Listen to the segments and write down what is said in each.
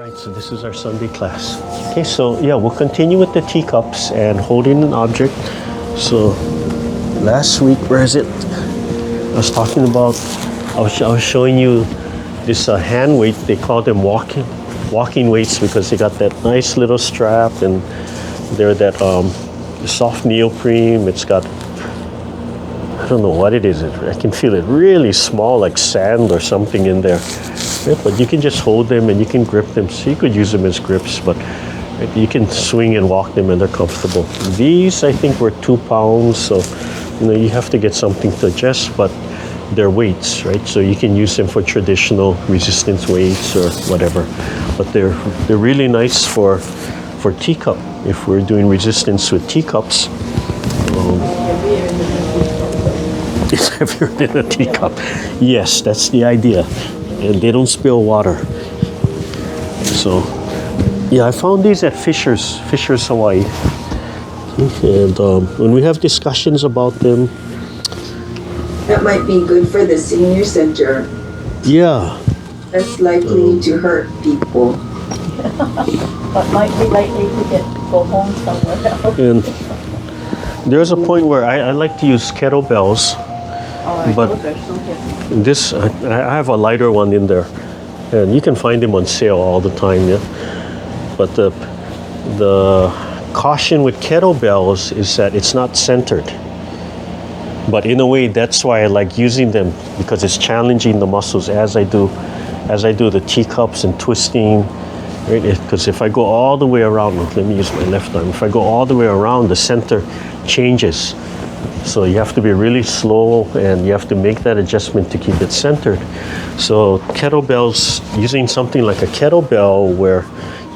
Alright, so this is our Sunday class. Okay, so yeah, we'll continue with the teacups and holding an object. So last week, where is it? I was talking about, I was showing you this hand weight. They call them walking weights because they got that nice little strap, and they're that soft neoprene. It's got, I don't know what it is. I can feel it really small, like sand or something in there. Yeah, but you can just hold them and you can grip them. So you could use them as grips, but you can swing and walk them and they're comfortable. These, I think, were 2 pounds. So, you have to get something to adjust, but they're weights, right? So you can use them for traditional resistance weights or whatever. But they're really nice for teacup. If we're doing resistance with teacups, it's heavier than a teacup. Yes, that's the idea. And they don't spill water. So, yeah, I found these at Fisher's Hawaii. And when we have discussions about them, that might be good for the senior center. Yeah. That's likely to hurt people. But might be likely to go home somewhere else. And there's a point where I like to use kettlebells. But this, I have a lighter one in there, and you can find them on sale all the time, yeah. But the caution with kettlebells is that it's not centered. But in a way, that's why I like using them, because it's challenging the muscles as I do the teacups and twisting. Right? Because if I go all the way around, let me use my left arm. If I go all the way around, the center changes. So you have to be really slow, and you have to make that adjustment to keep it centered. So kettlebells, using something like a kettlebell where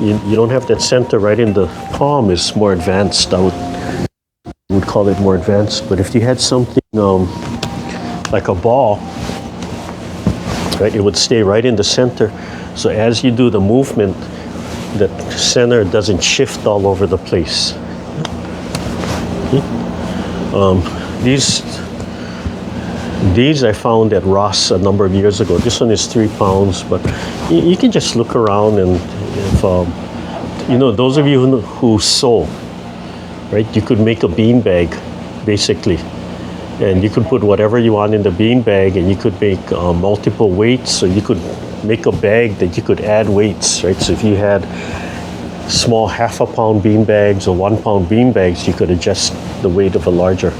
you don't have that center right in the palm, is more advanced. I would call it more advanced. But if you had something like a ball, right, it would stay right in the center. So as you do the movement, the center doesn't shift all over the place. These I found at Ross a number of years ago. This one is 3 pounds, but you can just look around, and if those of you who sew, right? You could make a bean bag, basically, and you could put whatever you want in the bean bag, and you could make multiple weights. So you could make a bag that you could add weights, right? So if you had small 1/2 pound bean bags or 1 pound bean bags, you could adjust the weight of a larger.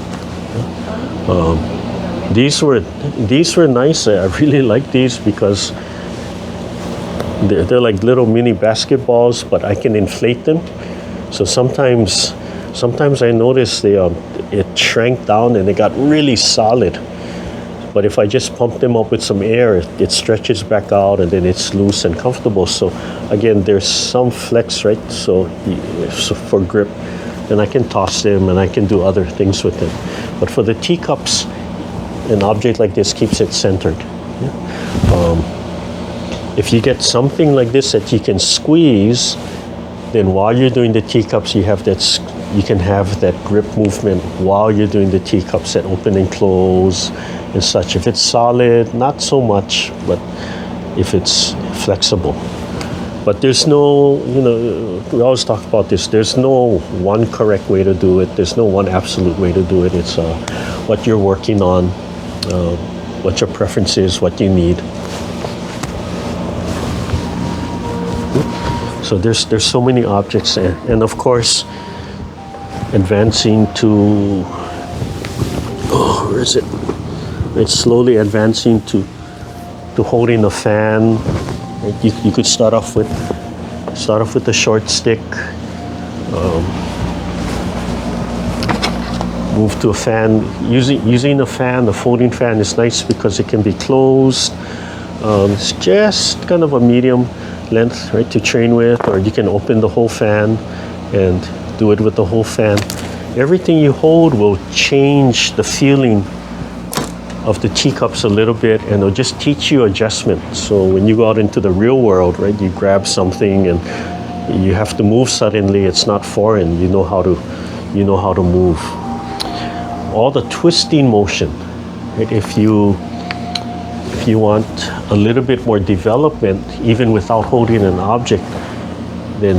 These were nice. I really like these because they're like little mini basketballs, but I can inflate them. So sometimes I noticed it shrank down and they got really solid. But if I just pump them up with some air, it stretches back out, and then it's loose and comfortable. So again, there's some flex, right? So for grip, and I can toss them and I can do other things with them. But for the teacups, an object like this keeps it centered. If you get something like this that you can squeeze, then while you're doing the teacups, you can have that grip movement while you're doing the teacups, that open and close and such. If it's solid, not so much, but if it's flexible. But there's no, we always talk about this, there's no one correct way to do it. There's no one absolute way to do it. It's what you're working on, what your preference is, what you need. So there's so many objects, and of course, advancing to, where is it? It's slowly advancing to holding a fan. You could start off with the short stick, move to a fan. Using a fan, the folding fan is nice because it can be closed. It's just kind of a medium length, right, to train with, or you can open the whole fan and do it with the whole fan. Everything you hold will change the feeling of the teacups a little bit, and it'll just teach you adjustment. So when you go out into the real world, right, you grab something and you have to move suddenly. It's not foreign. You know how to move. All the twisting motion, right? If you If you want a little bit more development, even without holding an object, then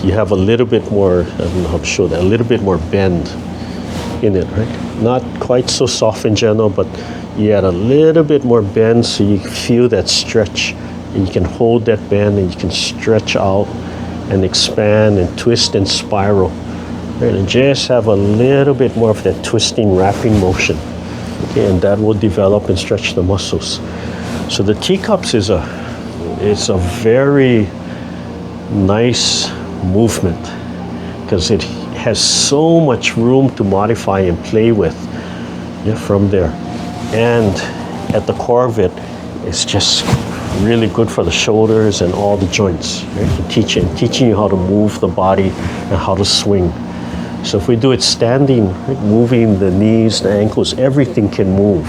you have a little bit more, I don't know how to show that, a little bit more bend in it, right? Not quite so soft and gentle, but you add a little bit more bend so you feel that stretch, and you can hold that bend and you can stretch out and expand and twist and spiral, right? And just have a little bit more of that twisting, wrapping motion, okay? And that will develop and stretch the muscles. So the Teacups is a very nice movement because it has so much room to modify and play with, yeah, from there. And at the core of it, it's just really good for the shoulders and all the joints, right? Teaching you how to move the body and how to swing. So if we do it standing, right, moving the knees, the ankles, everything can move.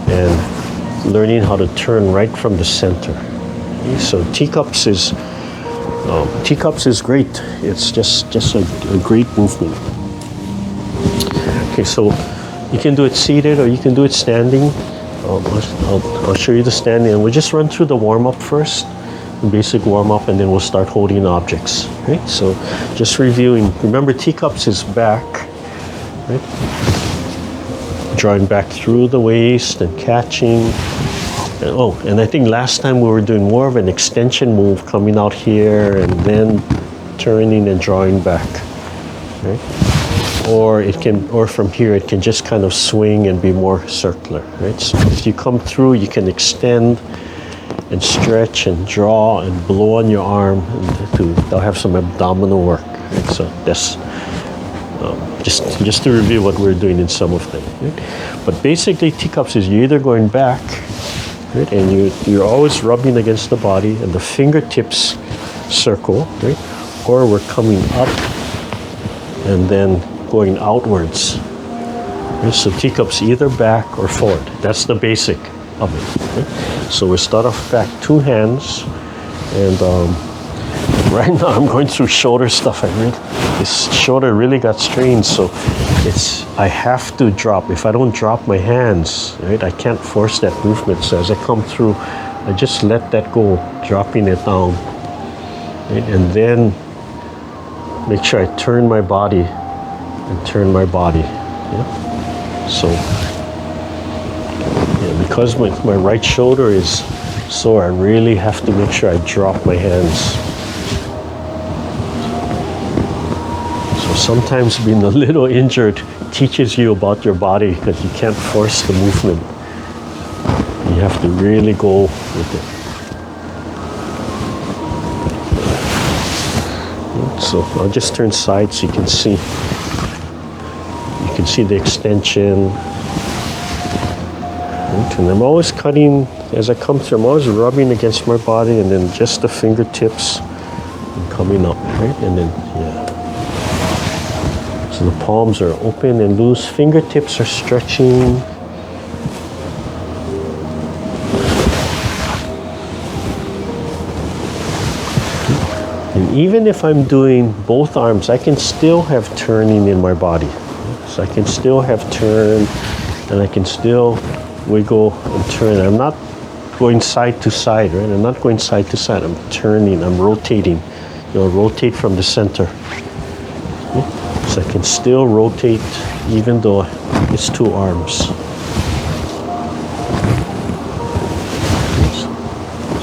And learning how to turn right from the center. Okay? So Teacups is great. It's just a great movement. Okay, so you can do it seated or you can do it standing. I'll show you the standing, and we'll just run through the warm-up first, the basic warm-up, and then we'll start holding objects, right? So just reviewing, remember Teacups is back, right? Drawing back through the waist and catching. And I think last time we were doing more of an extension move, coming out here and then turning and drawing back, right? Or from here it can just kind of swing and be more circular, right? So if you come through, you can extend and stretch and draw and blow on your arm, and they'll have some abdominal work, right? So that's just to review what we're doing in some of them, right? But basically Teacups is you're either going back, right, and you're always rubbing against the body and the fingertips circle, right? Or we're coming up and then going outwards. Okay, so Teacups either back or forward. That's the basic of it. Okay? So we start off back, two hands, and right now I'm going through shoulder stuff. This shoulder really got strained, so I have to drop. If I don't drop my hands, right, I can't force that movement. So as I come through, I just let that go, dropping it down, right? And then make sure I turn my body and turn my body. Yeah? So yeah, because my right shoulder is sore, I really have to make sure I drop my hands. So sometimes being a little injured teaches you about your body because you can't force the movement. You have to really go with it. So I'll just turn side so you can see. You can see the extension. And I'm always cutting as I come through. I'm always rubbing against my body, and then just the fingertips and coming up, right? And then yeah. So the palms are open and loose. Fingertips are stretching. And even if I'm doing both arms, I can still have turning in my body. So I can still have turn, and I can still wiggle and turn. I'm not going side to side, right? I'm not going side to side. I'm turning, I'm rotating. Rotate from the center. Okay? So I can still rotate even though it's two arms.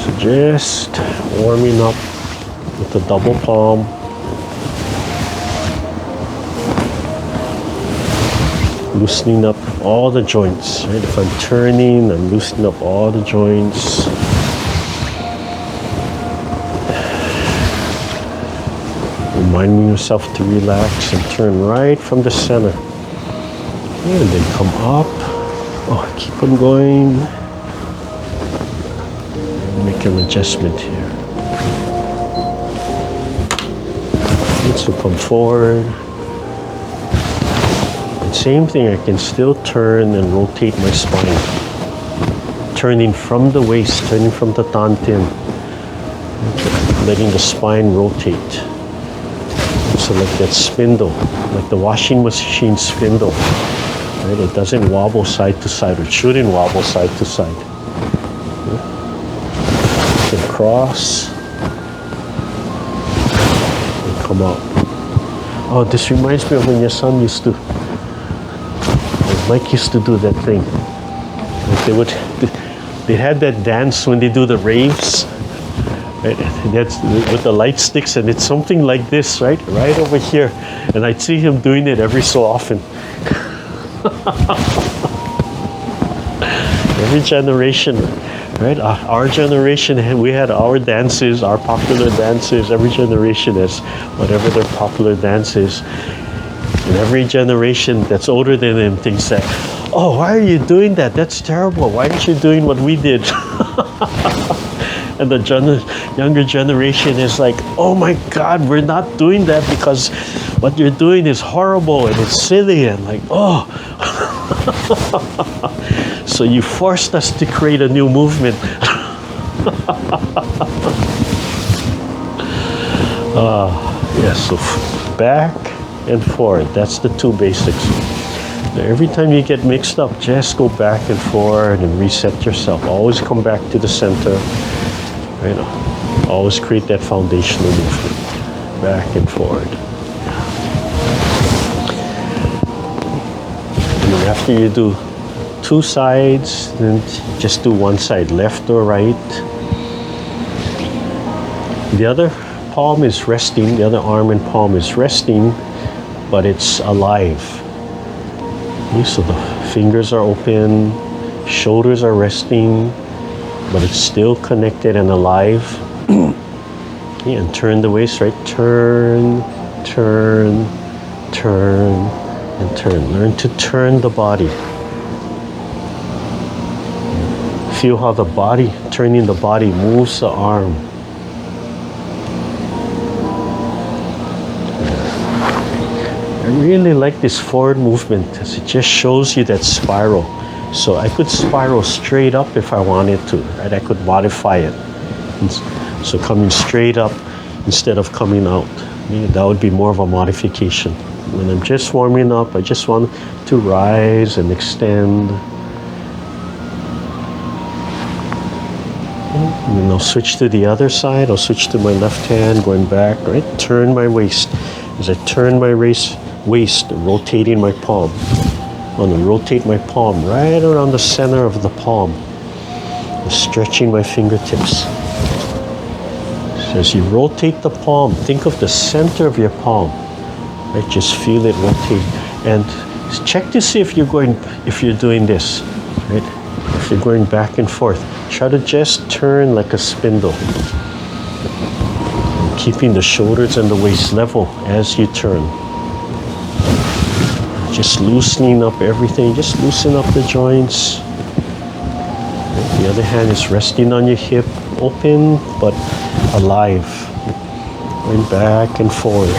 So just warming up with the double palm. Loosening up all the joints, right? If I'm turning, I'm loosening up all the joints. Reminding yourself to relax and turn right from the center. And then come up. Oh, keep on going. Make an adjustment here. So come forward. And same thing, I can still turn and rotate my spine. Turning from the waist, turning from the dantian. Letting the spine rotate. So like that spindle, like the washing machine spindle. Right? It doesn't wobble side to side, or it shouldn't wobble side to side. Then cross. And come out. Oh, this reminds me of when your son used to, Mike used to do that thing. Like they had that dance when they do the raves. Right? That's with the light sticks, and it's something like this, right? Right over here. And I'd see him doing it every so often. Every generation, right? Our generation, we had our dances, our popular dances. Every generation has whatever their popular dance is. And every generation that's older than them thinks that, oh, why are you doing that? That's terrible. Why aren't you doing what we did? And the younger generation is like, oh my God, we're not doing that because what you're doing is horrible and it's silly, and like, oh. So you forced us to create a new movement. Yes, so back and forward, that's the two basics. Now, every time you get mixed up, just go back and forward and reset yourself. Always come back to the center. Right? Always create that foundational movement. Back and forward. And then after you do two sides, then just do one side, left or right. The other palm is resting, the other arm and palm is resting, but it's alive. Okay, so the fingers are open, shoulders are resting, but it's still connected and alive. Okay, and turn the waist, right? Turn, turn, turn, and turn. Learn to turn the body. Feel how the body, turning the body, moves the arm. I really like this forward movement because it just shows you that spiral. So I could spiral straight up if I wanted to, right? I could modify it. So coming straight up instead of coming out. Yeah, that would be more of a modification. When I'm just warming up, I just want to rise and extend. And then I'll switch to the other side. I'll switch to my left hand, going back, right? Turn my waist. As I turn my waist, rotating my palm. I want to rotate my palm right around the center of the palm, stretching my fingertips. So as you rotate the palm, think of the center of your palm. Right? Just feel it rotate, and check to see if you're doing this. Right? If you're going back and forth, try to just turn like a spindle, keeping the shoulders and the waist level as you turn. Just loosening up everything, just loosen up the joints. The other hand is resting on your hip, open but alive. Going back and forward.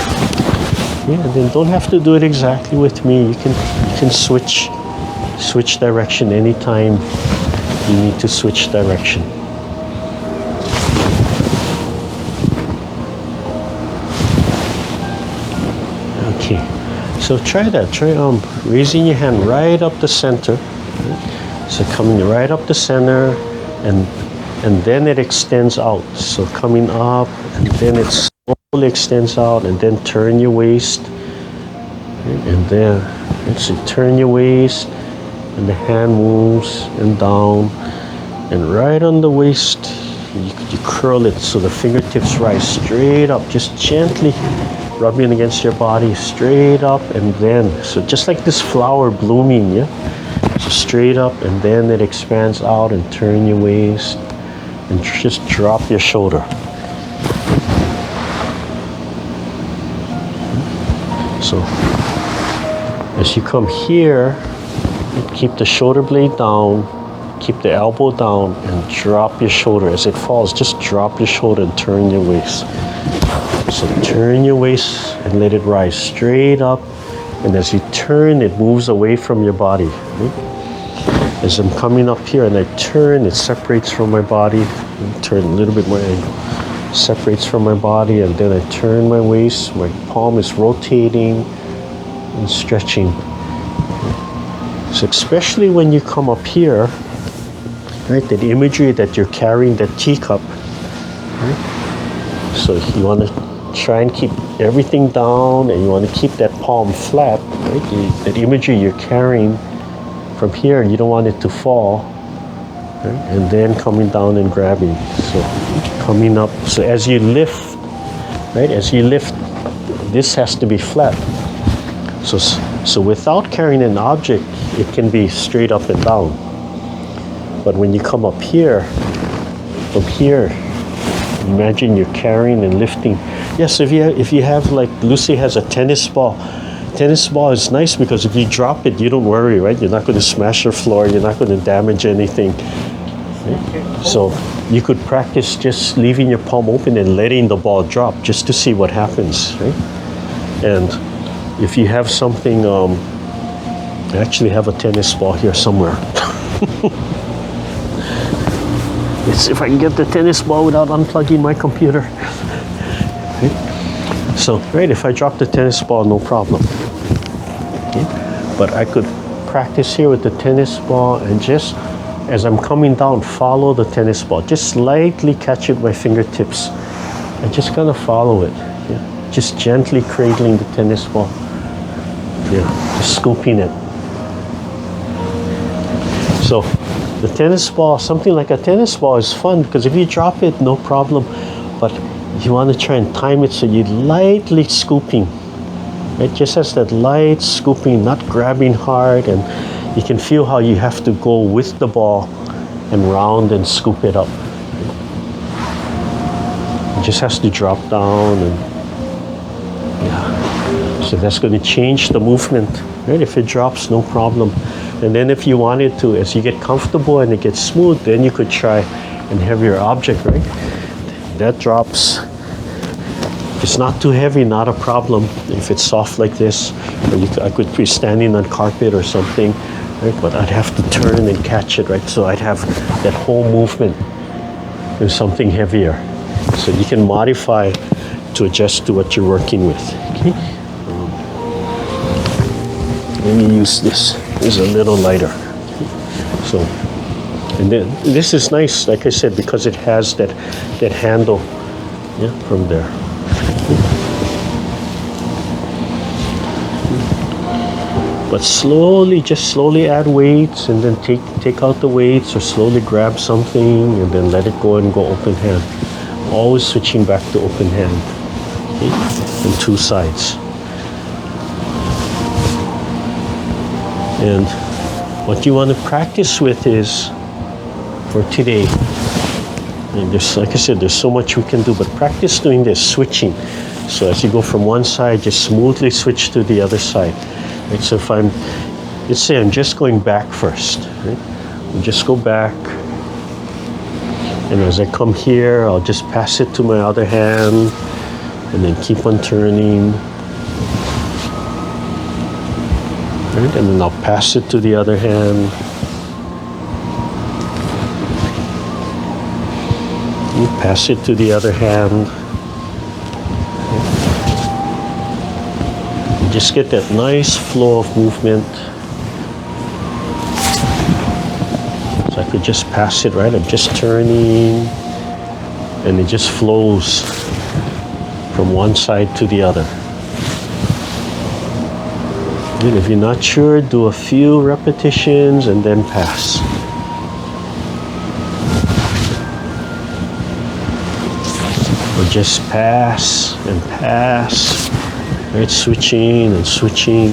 Yeah, then don't have to do it exactly with me. You can switch direction anytime you need to switch direction. Okay. So try that. Try raising your hand right up the center. So coming right up the center, and then it extends out. So coming up, and then it slowly extends out, and then turn your waist, and then so turn your waist, and the hand moves and down, and right on the waist, you curl it so the fingertips rise straight up, just gently rubbing against your body, straight up, and then, so just like this flower blooming, yeah? So straight up, and then it expands out, and turn your waist, and just drop your shoulder. So, as you come here, keep the shoulder blade down, keep the elbow down, and drop your shoulder. As it falls, just drop your shoulder and turn your waist. So turn your waist and let it rise straight up, and as you turn, it moves away from your body. Right? As I'm coming up here and I turn, it separates from my body. Turn a little bit more angle. Separates from my body, and then I turn my waist. My palm is rotating and stretching. So especially when you come up here, right? That imagery that you're carrying that teacup, right? So you want to try and keep everything down, and you want to keep that palm flat, right? That imagery you're carrying from here, you don't want it to fall, right? And then coming down and grabbing. So coming up. So as you lift, right? As you lift, this has to be flat. So without carrying an object, it can be straight up and down. But when you come up here, from here, imagine you're carrying and lifting. Yes, if you have, like Lucy has a tennis ball. Tennis ball is nice because if you drop it, you don't worry, right? You're not going to smash your floor. You're not going to damage anything. Right? So you could practice just leaving your palm open and letting the ball drop just to see what happens, right? And if you have something, I actually have a tennis ball here somewhere. Let's see if I can get the tennis ball without unplugging my computer. Okay. So, right, if I drop the tennis ball, no problem. Okay. But I could practice here with the tennis ball, and just as I'm coming down, follow the tennis ball. Just lightly catch it with my fingertips and just kind of follow it. Yeah. Just gently cradling the tennis ball. Yeah, just scooping it. So the tennis ball, something like a tennis ball is fun because if you drop it, no problem. But you want to try and time it so you're lightly scooping. It just has that light scooping, not grabbing hard, and you can feel how you have to go with the ball and round and scoop it up. It just has to drop down, and yeah. So that's going to change the movement. Right? If it drops, no problem. And then if you wanted to, as you get comfortable and it gets smooth, then you could try and have your object, right? That drops. If it's not too heavy, not a problem. If it's soft like this, or I could be standing on carpet or something, right? But I'd have to turn and catch it, right? So I'd have that whole movement in something heavier. So you can modify to adjust to what you're working with. Okay. Let me use this. It's a little lighter. So, and then this is nice, like I said, because it has that handle, yeah, from there. But slowly, just slowly add weights, and then take out the weights, or slowly grab something and then let it go and go open hand. Always switching back to open hand. Okay? On two sides. And what you want to practice with is, for today, and there's, like I said, there's so much we can do, but practice doing this, switching. So as you go from one side, just smoothly switch to the other side. Right? So if let's say I'm just going back first, right? I'll just go back, and as I come here, I'll just pass it to my other hand, and then keep on turning. Right? And then I'll pass it to the other hand. And pass it to the other hand. And just get that nice flow of movement. So I could just pass it, right? I'm just turning, and it just flows from one side to the other. If you're not sure, do a few repetitions and then pass. Or just pass and pass. Right? Switching and switching.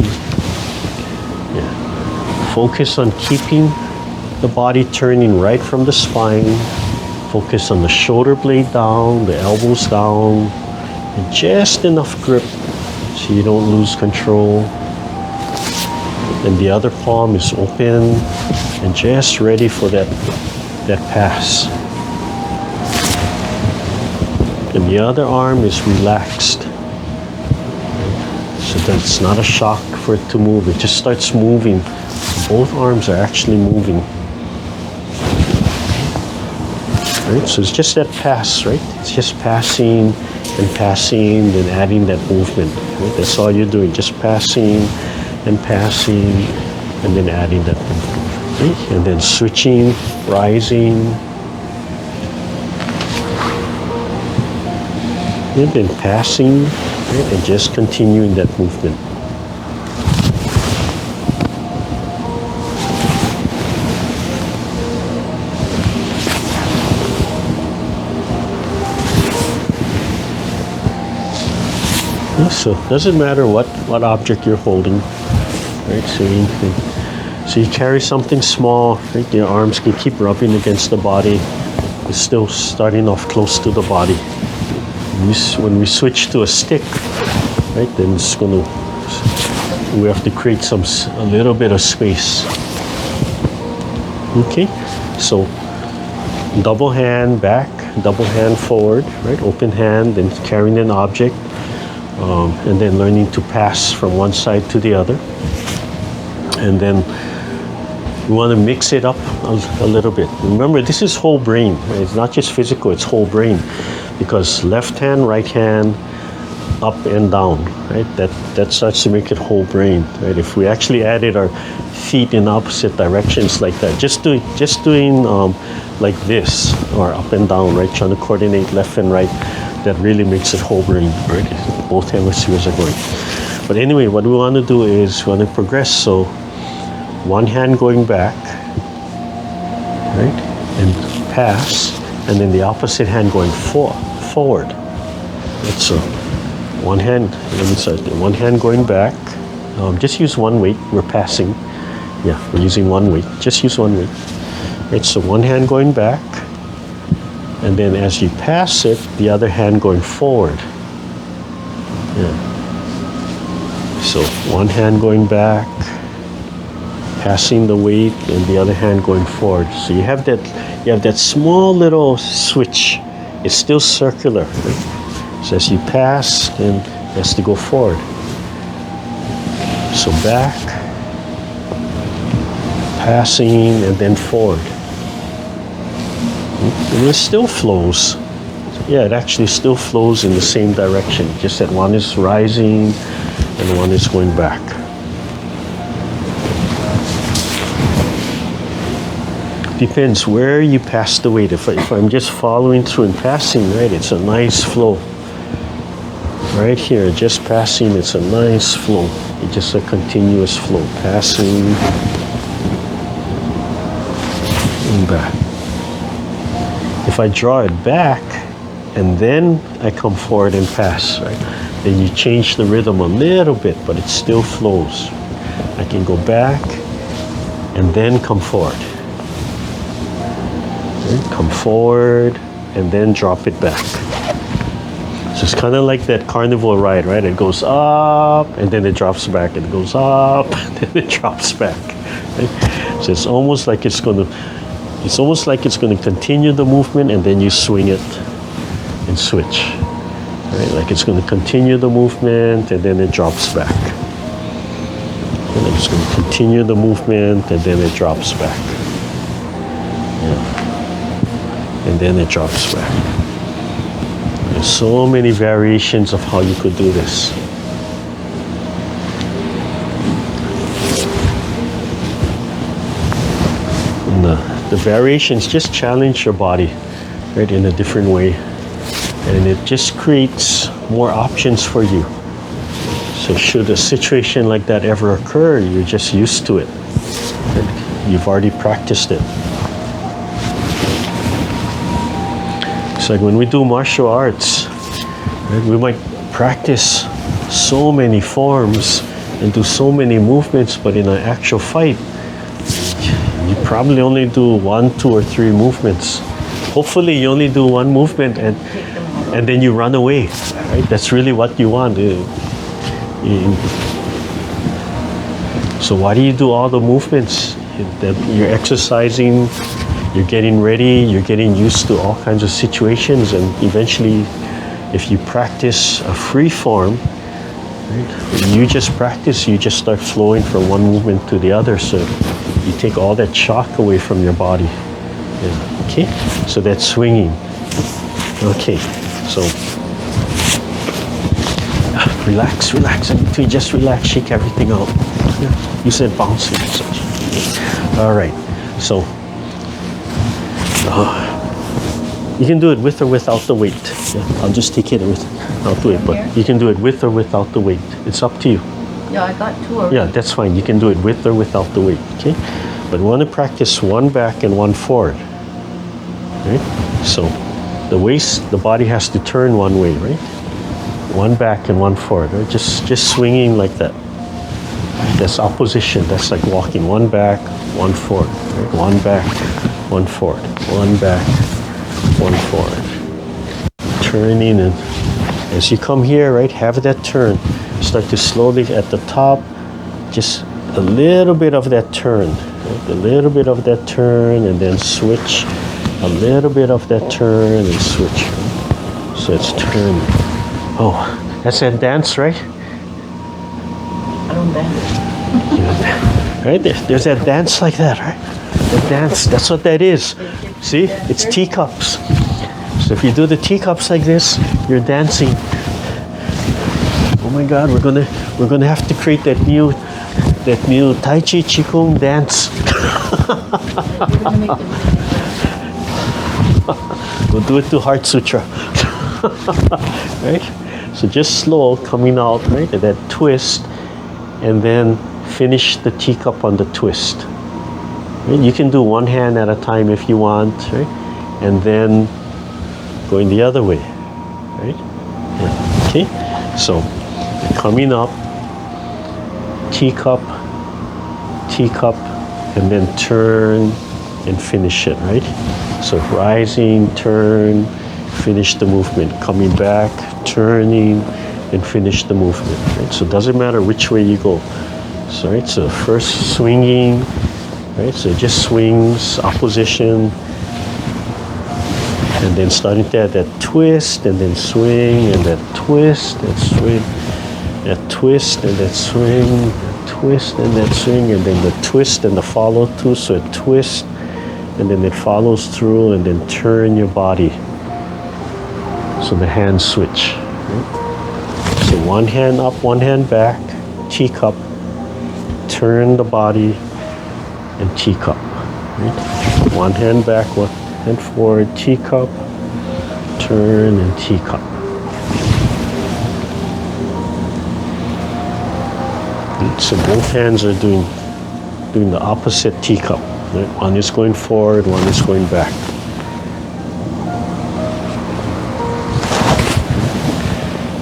Yeah. Focus on keeping the body turning right from the spine. Focus on the shoulder blade down, the elbows down, and just enough grip so you don't lose control. And the other palm is open and just ready for that pass. And the other arm is relaxed. So that it's not a shock for it to move. It just starts moving. Both arms are actually moving. Right? So it's just that pass, right? It's just passing and passing and adding that movement. Right? That's all you're doing, just passing and passing, and then adding that movement. Okay, and then switching, rising, and then passing, right, and just continuing that movement. So it doesn't matter what object you're holding, right? So you carry something small, right? Your arms can keep rubbing against the body. It's still starting off close to the body. When we switch to a stick, right, then it's going to, we have to create a little bit of space. Okay, so double hand back, double hand forward, right? Open hand, then carrying an object. And then learning to pass from one side to the other. And then we want to mix it up a little bit. Remember, this is whole brain. Right? It's not just physical, it's whole brain. Because left hand, right hand, up and down, right? That starts to make it whole brain, right? If we actually added our feet in opposite directions like that, just doing like this, or up and down, right? Trying to coordinate left and right, that really makes it whole brain, right? Both hemispheres are going. But anyway, what we want to do is we want to progress. So one hand going back, right? And pass, and then the opposite hand going forward. Right? So one hand, one hand going back. Just use one weight. We're passing. Yeah, we're using one weight. Just use one weight. Right? So one hand going back, and then as you pass it, the other hand going forward. Yeah. So one hand going back, passing the weight, and the other hand going forward. So you have that small little switch. It's still circular. Right? So as you pass, then it has to go forward. So back, passing, and then forward. And it still flows. Yeah, it actually still flows in the same direction. Just that one is rising and one is going back. Depends where you pass the weight. If I'm just following through and passing, right, it's a nice flow. Right here, just passing, it's a nice flow. It's just a continuous flow. Passing and back. If I draw it back and then I come forward and pass, right, then you change the rhythm a little bit, but it still flows. I can go back and then come forward. Okay, come forward and then drop it back. So it's kind of like that carnival ride, right? It goes up and then it drops back. It goes up and then it drops back. Right? So it's almost like it's going to continue the movement and then you swing it and switch. Right? Like it's going to continue the movement and then it drops back. And then it's going to continue the movement and then it drops back. Yeah. And then it drops back. There's so many variations of how you could do this. And the variations just challenge your body, right, in a different way. And it just creates more options for you. So should a situation like that ever occur, you're just used to it. Right? You've already practiced it. It's like when we do martial arts, right, we might practice so many forms and do so many movements, but in an actual fight, you probably only do 1, 2, or 3 movements. Hopefully you only do one movement and then you run away, right? That's really what you want. So why do you do all the movements? You're exercising, you're getting ready, you're getting used to all kinds of situations, and eventually, if you practice a free form, right, you just practice, you just start flowing from one movement to the other, so you take all that shock away from your body. Yeah. Okay, so that's swinging. Okay, so relax, relax, and just relax, shake everything out. Yeah. You said bounce. All right. So you can do it with or without the weight. Yeah, I'll just take it without the weight, but you can do it with or without the weight. It's up to you. Yeah, I got 2 already. Yeah, that's fine. You can do it with or without the weight. Okay, but we want to practice one back and one forward. Right? So the waist, the body has to turn one way, right? One back and one forward. Right? Just swinging like that. That's opposition. That's like walking. One back, one forward. Right? One back, one forward. One back, one forward. Turning, and as you come here, right, have that turn. Start to slowly at the top, just a little bit of that turn. Right? A little bit of that turn, and then switch. A little bit of that turn and switch. Right? So it's turning. Oh, that's that dance, right? I don't dance. Right there, there's that dance like that, right? That dance, that's what that is. See, it's teacups. So if you do the teacups like this, you're dancing. Oh my God, we're gonna have to create that new Tai Chi Qigong dance. We'll do it to Heart Sutra. Right? So just slow, coming out, right? That twist, and then finish the teacup on the twist. Right? You can do one hand at a time if you want, right? And then going the other way, right? Yeah. Okay? So coming up, teacup, teacup, and then turn and finish it, right? So rising, turn, finish the movement. Coming back, turning, and finish the movement, right? So it doesn't matter which way you go. So, right, so first swinging, right? So it just swings, opposition, and then starting to add that twist, and then swing, and that twist, and swing, that twist, and that swing, that twist, and that swing, and then the twist and the follow through. So a twist, and then it follows through, and then turn your body. So the hands switch. Right? So one hand up, one hand back, teacup, turn the body, and teacup. Right? One hand back, one hand forward, teacup, turn, and teacup. Right? So both hands are doing the opposite teacup. Right? One is going forward, one is going back.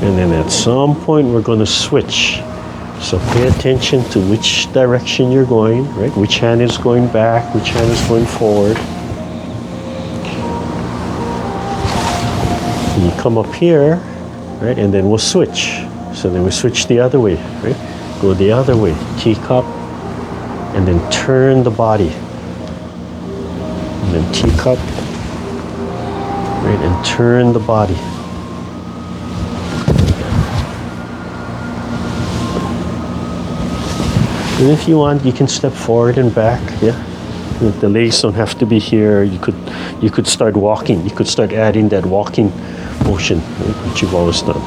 And then at some point we're going to switch. So pay attention to which direction you're going, right? Which hand is going back, which hand is going forward. And you come up here, right? And then we'll switch. So then we switch the other way, right? Go the other way, teacup, and then turn the body. And then teacup, right? And turn the body. And if you want, you can step forward and back. Yeah, the legs don't have to be here. You could start walking. You could start adding that walking motion, right, which you've always done.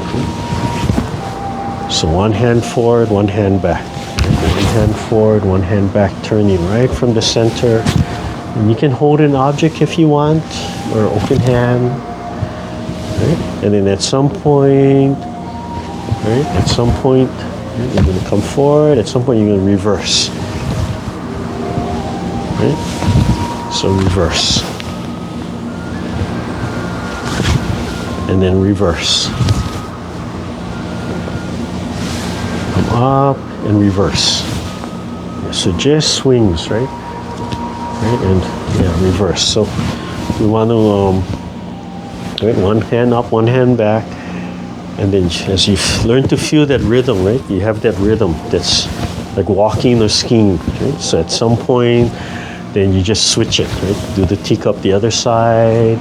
So one hand forward, one hand back. One hand forward, one hand back, turning right from the center. And you can hold an object if you want, or open hand. Right? And then at some point, you're going to come forward. At some point, you're going to reverse. Right? So reverse. And then reverse. Come up and reverse. So just swings, right? Right? And yeah, reverse. So we want to, right, one hand up, one hand back. And then as you learn to feel that rhythm, right? You have that rhythm that's like walking or skiing, right? So at some point, then you just switch it, right? Do the teacup the other side.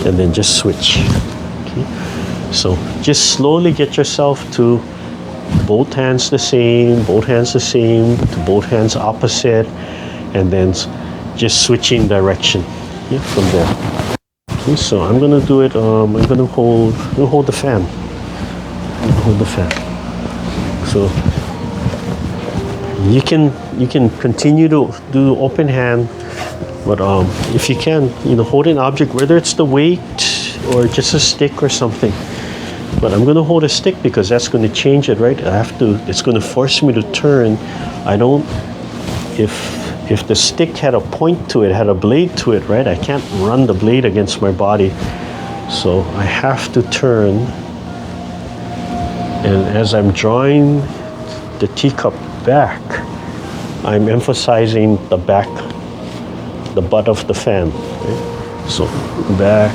And then just switch. Okay? So just slowly get yourself to both hands the same, to both hands opposite, and then just switching direction, yeah, from there. Okay, so I'm gonna do it. I'm gonna hold the fan. Hold the fan. So You can continue to do open hand, but if you can, hold an object, whether it's the weight or just a stick or something. But I'm going to hold a stick because that's going to change it, right? It's going to force me to turn. If the stick had a point to it, had a blade to it, right? I can't run the blade against my body. So I have to turn. And as I'm drawing the teacup back, I'm emphasizing the back, the butt of the fan. Okay? So back,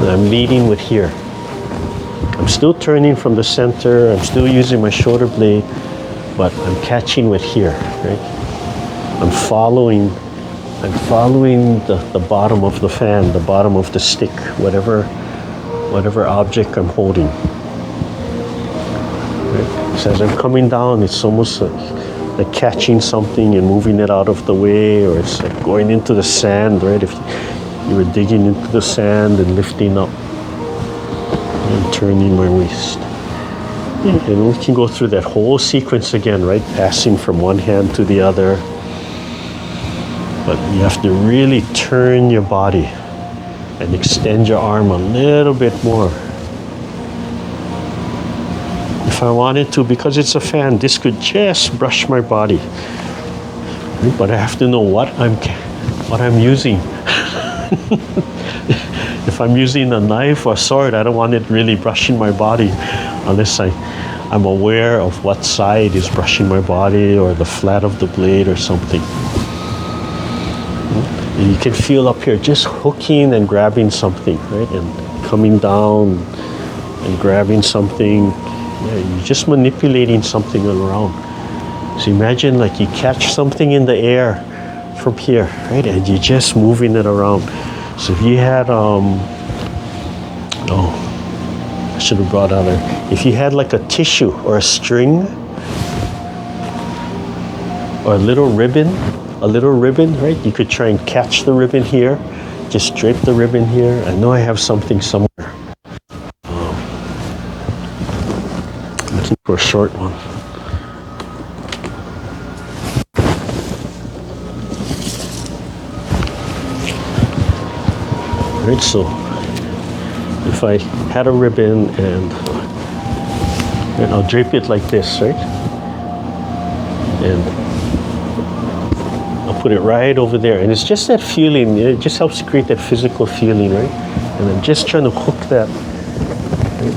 and I'm leading with here. I'm still turning from the center, I'm still using my shoulder blade, but I'm catching with here, right? I'm following the bottom of the fan, the bottom of the stick, whatever object I'm holding. Right? So as I'm coming down, it's almost like catching something and moving it out of the way, or it's like going into the sand, right? If you were digging into the sand and lifting up and turning my waist. And we can go through that whole sequence again, right? Passing from one hand to the other. But you have to really turn your body and extend your arm a little bit more. If I wanted to, because it's a fan, this could just brush my body. But I have to know what I'm using. If I'm using a knife or sword, I don't want it really brushing my body unless I'm aware of what side is brushing my body or the flat of the blade or something. And you can feel up here just hooking and grabbing something, right? And coming down and grabbing something. Yeah, you're just manipulating something around. So imagine like you catch something in the air from here, right? And you're just moving it around. So if you had, I should have brought out if you had like a tissue or a string or a little ribbon, right? You could try and catch the ribbon here, just drape the ribbon here. I know I have something somewhere. Looking for a short one. Right, so if I had a ribbon and I'll drape it like this, right? And I'll put it right over there. And it's just that feeling, it just helps create that physical feeling, right? And I'm just trying to hook that. Right?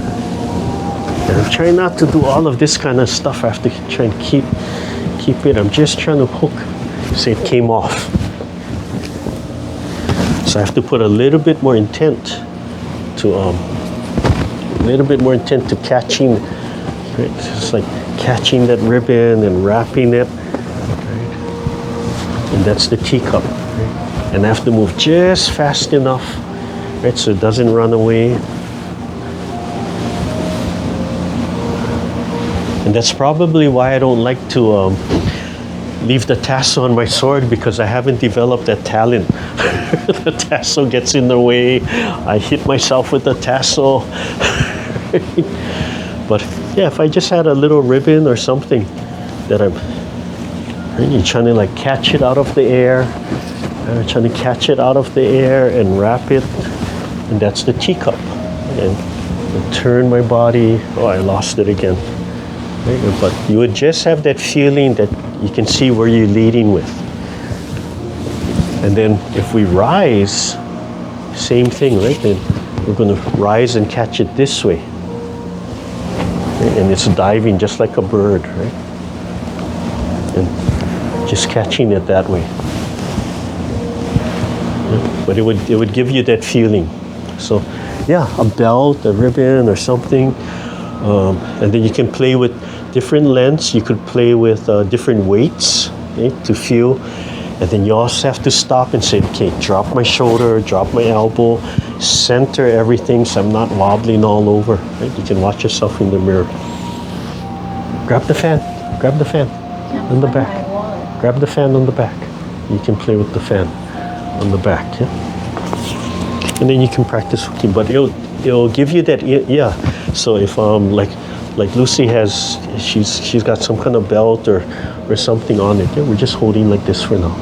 And I'm trying not to do all of this kind of stuff. I have to try and keep it. I'm just trying to hook. Say it came off. So I have to put a little bit more intent to catching, right? It's like catching that ribbon and wrapping it, right? And that's the teacup, right? And I have to move just fast enough, right? So it doesn't run away. And that's probably why I don't like to leave the tassel on my sword, because I haven't developed that talent. The tassel gets in the way. I hit myself with the tassel. But yeah, if I just had a little ribbon or something that I'm really trying to like catch it out of the air, trying to catch it out of the air and wrap it, and that's the teacup. And turn my body. Oh, I lost it again. Right? But you would just have that feeling that you can see where you're leading with. And then if we rise, same thing, right? Then we're going to rise and catch it this way. Right? And it's diving just like a bird, right? And just catching it that way. Yeah. But it would give you that feeling. So yeah, a belt, a ribbon or something. And then you can play with different lengths. You could play with different weights, okay, to feel. And then you also have to stop and say, okay, drop my shoulder, drop my elbow, center everything so I'm not wobbling all over. Right? You can watch yourself in the mirror. Grab the fan on the back. Grab the fan on the back. You can play with the fan on the back, yeah? And then you can practice hooking, but it'll give you that, yeah. So if like like Lucy has, she's got some kind of belt or something on it. Yeah, we're just holding like this for now.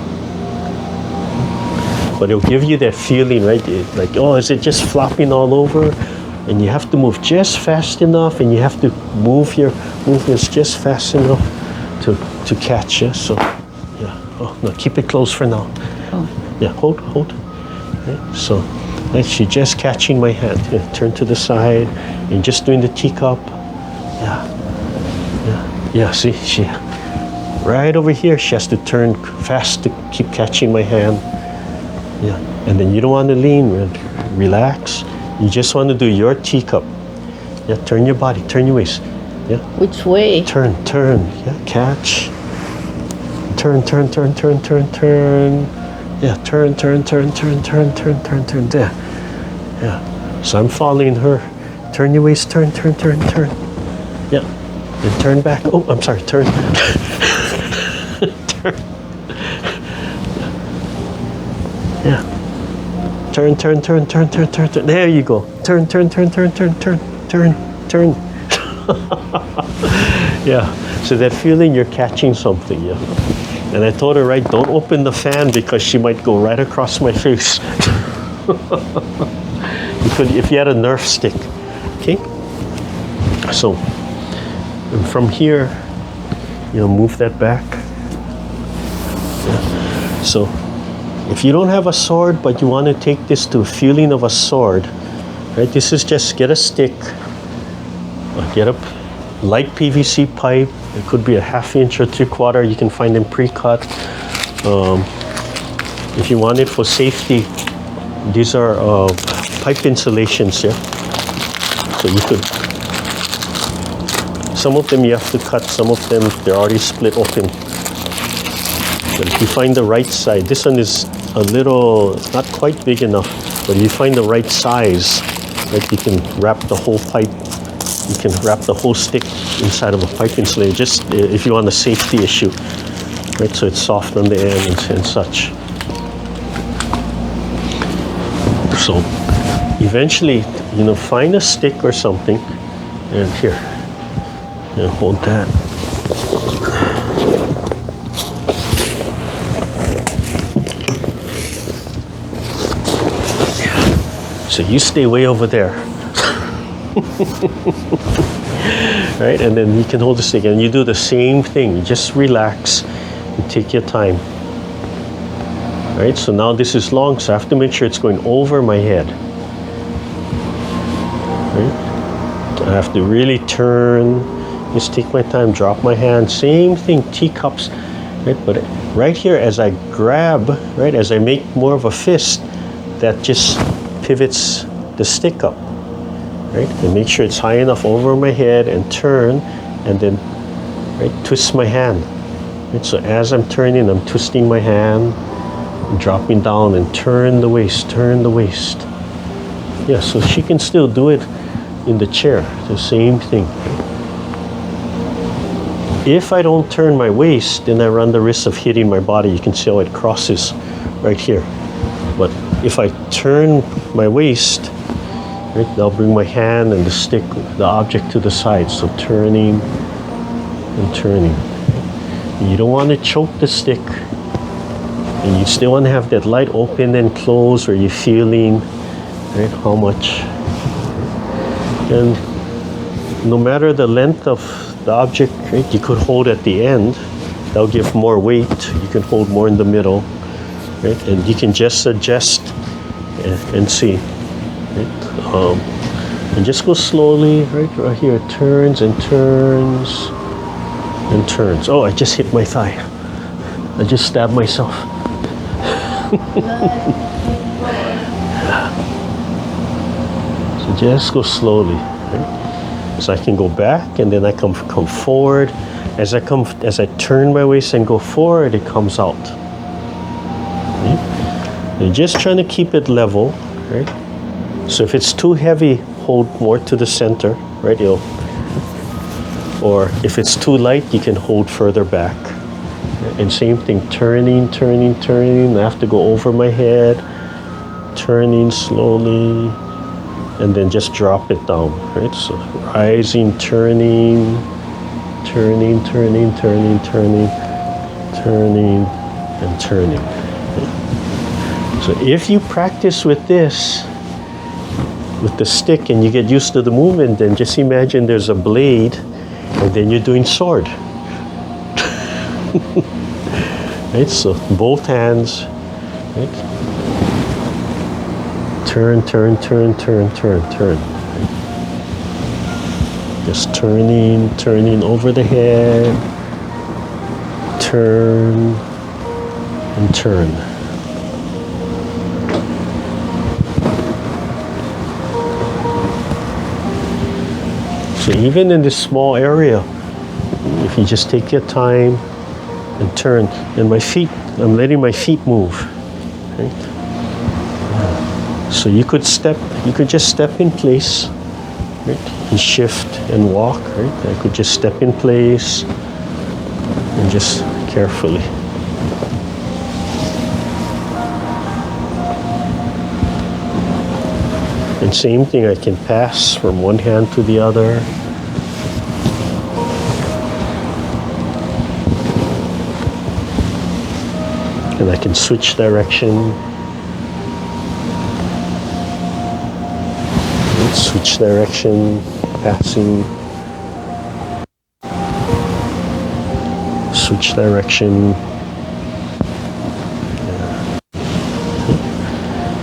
But it'll give you that feeling, right? Like, oh, is it just flopping all over? And you have to move just fast enough, and you have to move your movements just fast enough to catch. Yeah, so yeah. Oh no, keep it closed for now. Oh. Yeah, hold. Okay, so right, she's just catching my hand. Yeah, turn to the side and just doing the teacup. Yeah. See, she right over here. She has to turn fast to keep catching my hand. Yeah, and then you don't want to lean. Relax. You just want to do your teacup. Yeah, turn your body, turn your waist. Yeah. Which way? Turn. Yeah, catch. Turn. Yeah, turn. There. Yeah. So I'm following her. Turn your waist, turn. Yeah. And turn back. Oh, I'm sorry, turn. Turn. Yeah. Turn. There you go. Turn. Yeah. So that feeling you're catching something, yeah. And I told her, right, don't open the fan because she might go right across my face. You could, if you had a Nerf stick. Okay? So, and from here, move that back. Yeah. So, if you don't have a sword, but you want to take this to a feeling of a sword, right? This is just get a stick, get a light PVC pipe. It could be a 1/2 inch or 3/4. You can find them pre-cut. If you want it for safety, these are pipe insulations, yeah? So you could, some of them you have to cut, some of them they're already split open. But if you find the right size, this one is a little, not quite big enough, but if you find the right size, right, you can wrap the whole pipe, you can wrap the whole stick inside of a pipe insulator, just if you want a safety issue, right, so it's soft on the end and such. So eventually, find a stick or something, and here, hold that. So you stay way over there. Right, and then you can hold the stick and you do the same thing. You just relax and take your time. Right, so now this is long, so I have to make sure it's going over my head. Right? I have to really turn, just take my time, drop my hand, same thing, teacups, right? But right here, as I grab, right, as I make more of a fist, that just pivots the stick up, right? And make sure it's high enough over my head and turn, and then, right, twist my hand. Right? So as I'm turning, I'm twisting my hand, dropping down and turn the waist. Yeah, so she can still do it in the chair, the same thing. If I don't turn my waist, then I run the risk of hitting my body. You can see how it crosses right here. But if I turn my waist, right, I'll bring my hand and the stick, the object to the side. So turning and turning. You don't want to choke the stick. And you still want to have that light open and close, or you're feeling, right, how much. And no matter the length of the object, right, you could hold at the end. That'll give more weight. You can hold more in the middle, right? And you can just adjust and see. Right? And just go slowly, right here. It turns and turns and turns. Oh, I just hit my thigh. I just stabbed myself. So just go slowly, right? So I can go back, and then I come forward. As I turn my waist and go forward, it comes out. Okay? You're just trying to keep it level, right? So if it's too heavy, hold more to the center, right? Or if it's too light, you can hold further back. And same thing, turning. I have to go over my head, turning slowly, and then just drop it down, right? So rising, turning, turning, turning, turning, turning, turning, and turning. So if you practice with this, with the stick, and you get used to the movement, then just imagine there's a blade, and then you're doing sword. Right? So both hands, right? Turn, turn, turn, turn, turn, turn. Just turning, turning over the head, turn, and turn. So even in this small area, if you just take your time and turn, and my feet, I'm letting my feet move, right? So you could just step in place, right? And shift and walk, right? I could just step in place and just carefully. And same thing, I can pass from one hand to the other. And I can switch direction. Switch direction, passing. Switch direction.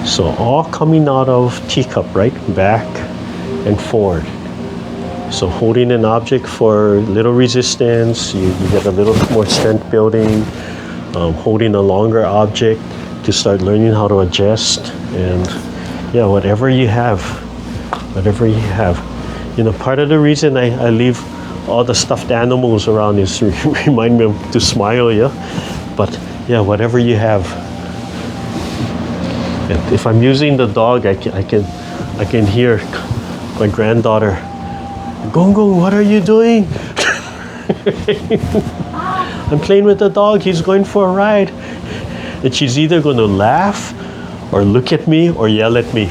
So all coming out of teacup, right? Back and forward. So holding an object for little resistance, you get a little more strength building. Holding a longer object to start learning how to adjust. And yeah, whatever you have. Whatever you have. You know, part of the reason I leave all the stuffed animals around is to remind me to smile, yeah? But yeah, whatever you have. And if I'm using the dog, I can hear my granddaughter, Gung, what are you doing? I'm playing with the dog, he's going for a ride. And she's either going to laugh or look at me or yell at me.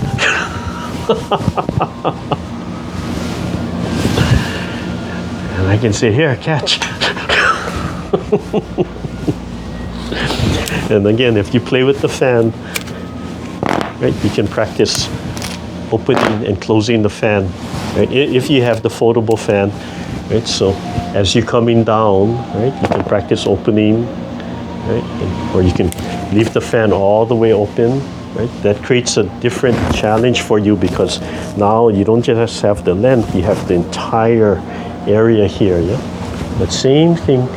And I can say, here, catch. And again, if you play with the fan, right, you can practice opening and closing the fan, right? If you have the foldable fan, right? So as you're coming down, right, you can practice opening, right? Or you can leave the fan all the way open. Right? That creates a different challenge for you because now you don't just have the length, you have the entire area here, yeah? But same thing.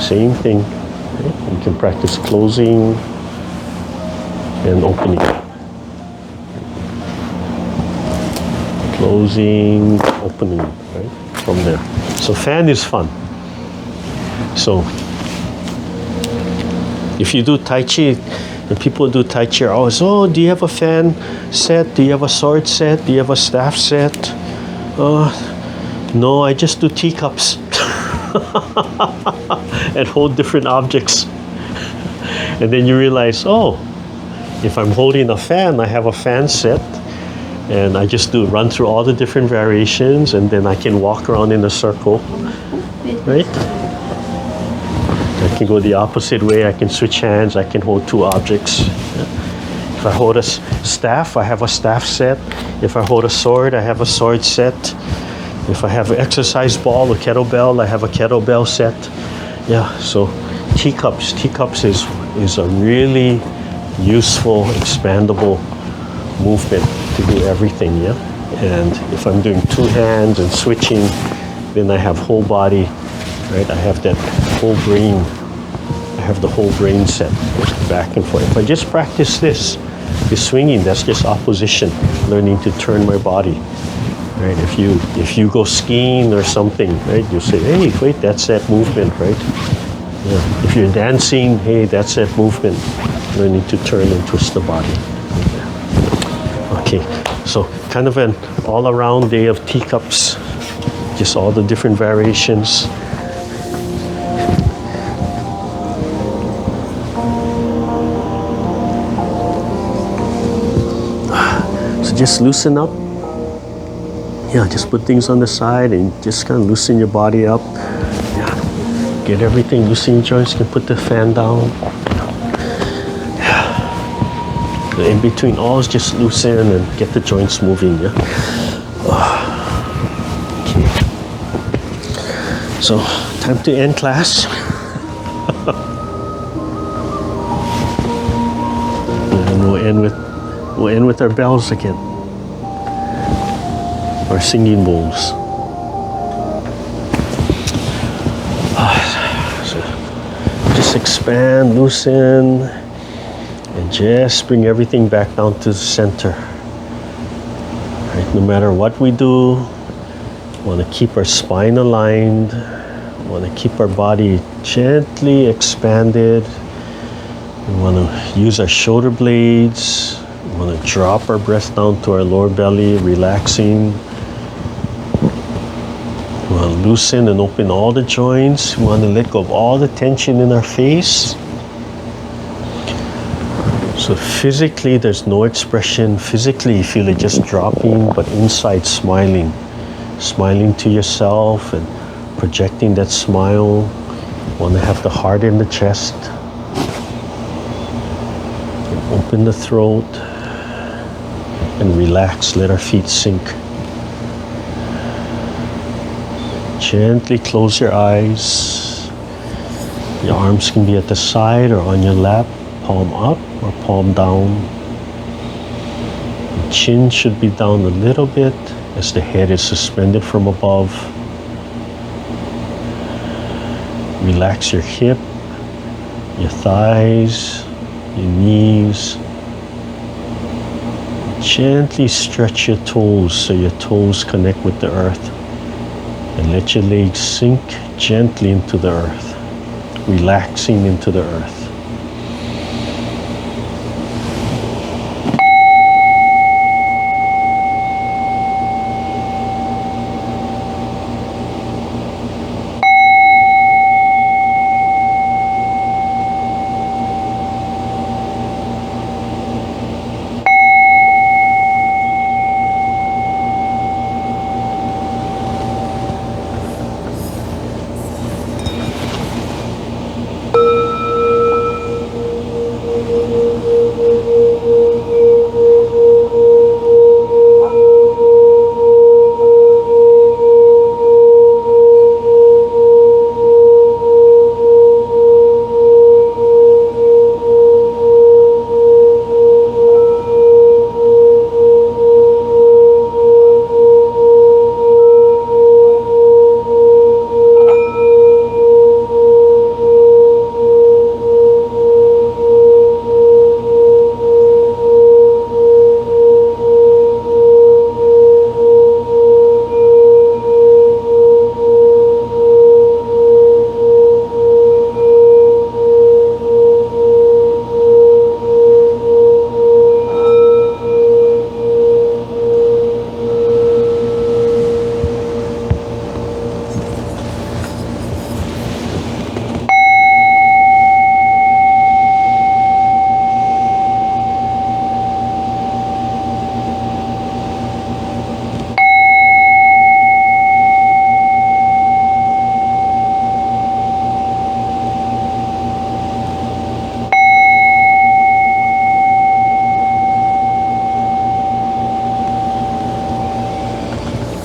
Right? You can practice closing and opening. Closing, opening, right? From there. So fan is fun. So if you do Tai Chi, and people do Tai Chi always, oh, do you have a fan set? Do you have a sword set? Do you have a staff set? No, I just do teacups. And hold different objects. And then you realize, oh, if I'm holding a fan, I have a fan set. And I just run through all the different variations, and then I can walk around in a circle, right? I can go the opposite way, I can switch hands, I can hold two objects. If I hold a staff, I have a staff set. If I hold a sword, I have a sword set. If I have an exercise ball, a kettlebell, I have a kettlebell set. Yeah, so teacups is a really useful, expandable movement to do everything, yeah? And if I'm doing two hands and switching, then I have whole body, right? I have that whole brain. I have the whole brain set, back and forth. If I just practice this swinging, that's just opposition, learning to turn my body, right? If you go skiing or something, right? You say, hey, wait, that's that movement, right? Yeah. If you're dancing, hey, that's that movement, learning to turn and twist the body. Okay, so kind of an all-around day of teacups, just all the different variations. So just loosen up. Yeah, just put things on the side and just kind of loosen your body up. Yeah, get everything, loosen your joints. You can put the fan down. Yeah. In between alls, just loosen and get the joints moving. Yeah. Okay. So, time to end class. And we'll end with our bells again. Our singing bowls. So just expand, loosen, and just bring everything back down to the center. Right, no matter what we do, we want to keep our spine aligned. We want to keep our body gently expanded. We want to use our shoulder blades. We want to drop our breath down to our lower belly, relaxing. We want to loosen and open all the joints. We want to let go of all the tension in our face. So physically, there's no expression. Physically, you feel it just dropping, but inside smiling. Smiling to yourself and projecting that smile. You want to have the heart in the chest. Open the throat and relax. Let our feet sink. Gently close your eyes. Your arms can be at the side or on your lap, palm up or palm down. The chin should be down a little bit as the head is suspended from above. Relax your hip, your thighs, your knees. Gently stretch your toes so your toes connect with the earth. And let your legs sink gently into the earth, relaxing into the earth.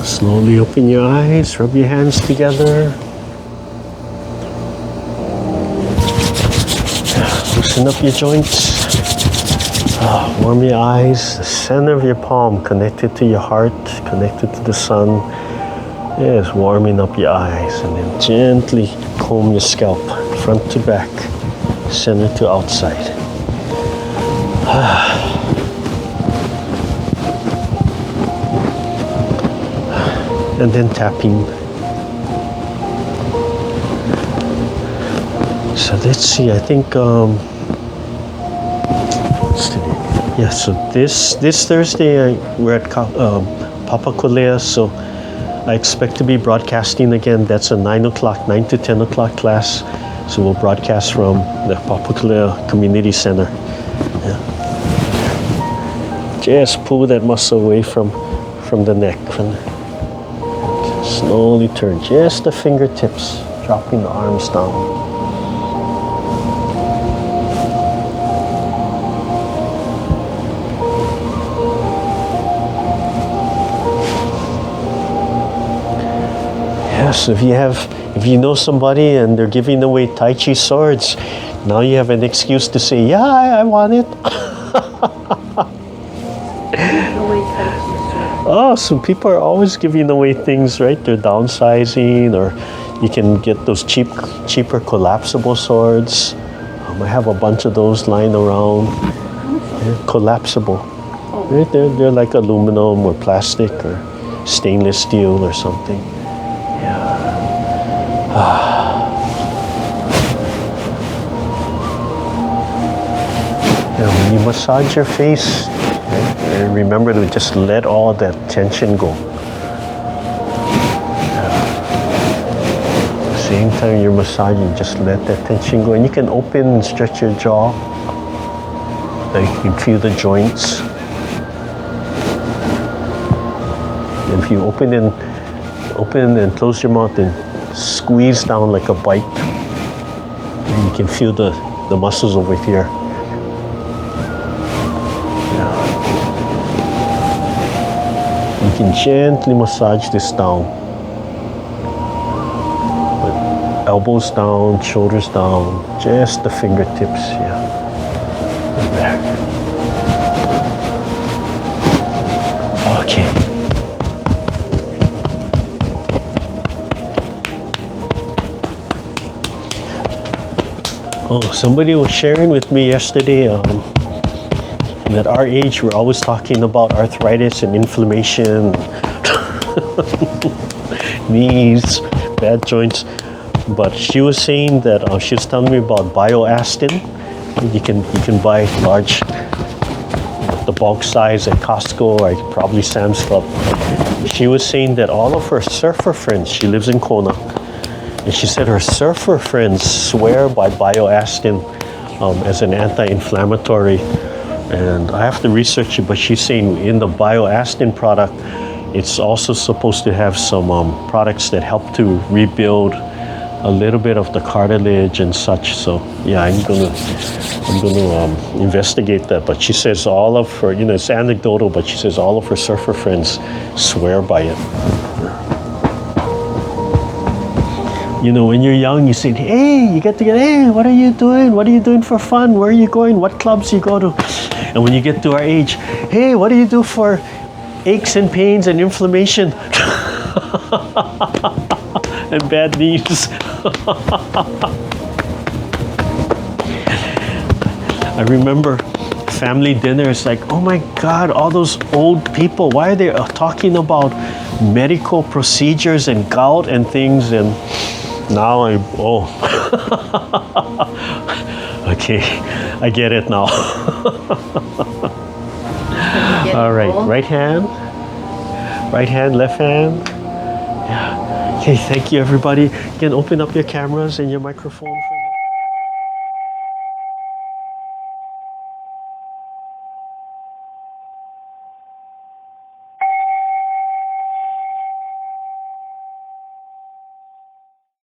Slowly open your eyes, rub your hands together. Loosen up your joints. Warm your eyes. The center of your palm connected to your heart, connected to the sun. Yes, warming up your eyes. And then gently comb your scalp, front to back, center to outside. And then tapping. So let's see, I think, what's today? Yeah, so this Thursday we're at Papakolea, so I expect to be broadcasting again. That's a 9 to 10 o'clock class. So we'll broadcast from the Papakolea Community Center. Yeah. Just pull that muscle away from the neck. Slowly turn, just the fingertips, dropping the arms down. Yes, if you know somebody and they're giving away Tai Chi swords, now you have an excuse to say, yeah, I want it. Oh, so people are always giving away things, right? They're downsizing, or you can get those cheaper collapsible swords. I have a bunch of those lying around. They're collapsible. Right? They're like aluminum or plastic or stainless steel or something. Yeah, when you massage your face, right, and remember to just let all that tension go. At the same time you're massaging, just let that tension go. And you can open and stretch your jaw. Like you can feel the joints. And if you open and close your mouth and squeeze down like a bite, and you can feel the muscles over here. You can gently massage this down. With elbows down, shoulders down, just the fingertips, and back. Okay. Oh, somebody was sharing with me yesterday at our age, we're always talking about arthritis and inflammation, knees, bad joints. But she was saying that she was telling me about bioastin. You can buy large, the bulk size at Costco or probably Sam's Club. She was saying that all of her surfer friends, she lives in Kona, and she said her surfer friends swear by bioastin as an anti-inflammatory. And I have to research it, but she's saying in the bioastin product, it's also supposed to have some products that help to rebuild a little bit of the cartilage and such. So yeah, I'm gonna investigate that. But she says all of her, it's anecdotal, but she says all of her surfer friends swear by it. When you're young, you say, hey, you get together, hey, what are you doing? What are you doing for fun? Where are you going? What clubs you go to? And when you get to our age, hey, what do you do for aches and pains and inflammation? And bad knees. I remember family dinners, like, oh my God, all those old people, why are they talking about medical procedures and gout and things? And now okay, I get it now. All right, right hand, left hand. Yeah. Okay, thank you everybody. You can open up your cameras and your microphone.